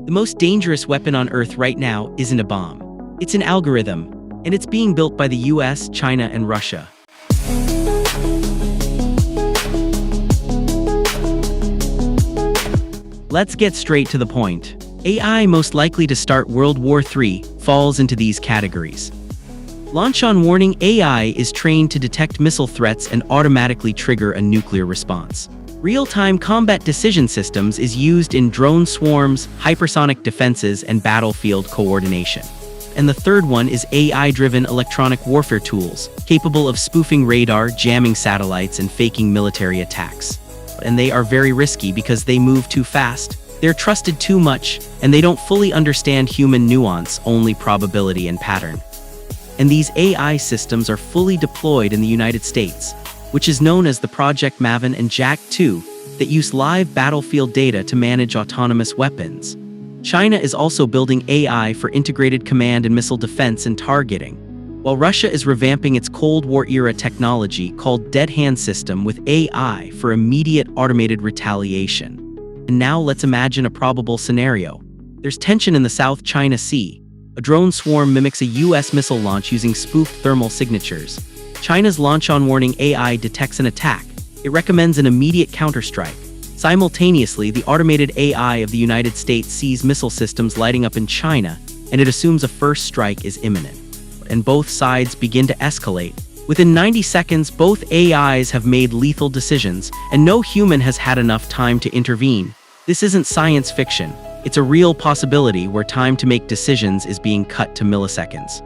The most dangerous weapon on Earth right now isn't a bomb. It's an algorithm, and it's being built by the US, China, and Russia. Let's get straight to the point. AI most likely to start World War III falls into these categories. Launch on warning: AI is trained to detect missile threats and automatically trigger a nuclear response. Real-time combat decision systems is used in drone swarms, hypersonic defenses, and battlefield coordination. And the third one is AI-driven electronic warfare tools, capable of spoofing radar, jamming satellites, and faking military attacks. And they are very risky because they move too fast, they're trusted too much, and they don't fully understand human nuance, only probability and pattern. And these AI systems are fully deployed in the United States, which is known as the Project Maven and Jack-2, that use live battlefield data to manage autonomous weapons. China is also building AI for integrated command and missile defense and targeting, while Russia is revamping its Cold War-era technology called Dead Hand System with AI for immediate automated retaliation. And now let's imagine a probable scenario. There's tension in the South China Sea. A drone swarm mimics a US missile launch using spoofed thermal signatures. China's launch on warning AI detects an attack. It recommends an immediate counterstrike. Simultaneously, the automated AI of the United States sees missile systems lighting up in China, and it assumes a first strike is imminent. And both sides begin to escalate. Within 90 seconds, both AIs have made lethal decisions, and no human has had enough time to intervene. This isn't science fiction. It's a real possibility where time to make decisions is being cut to milliseconds.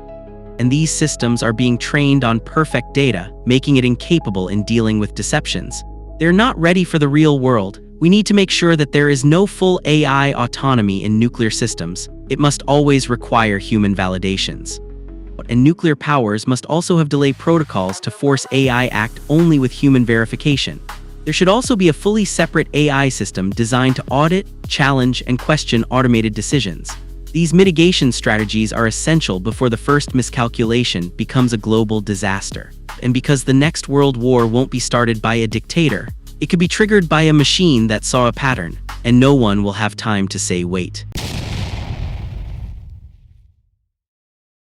And these systems are being trained on perfect data, making it incapable in dealing with deceptions. They're not ready for the real world. We need to make sure that there is no full AI autonomy in nuclear systems. It must always require human validations. And nuclear powers must also have delay protocols to force AI act only with human verification. There should also be a fully separate AI system designed to audit, challenge, and question automated decisions. These mitigation strategies are essential before the first miscalculation becomes a global disaster. And because the next world war won't be started by a dictator, it could be triggered by a machine that saw a pattern, and no one will have time to say wait.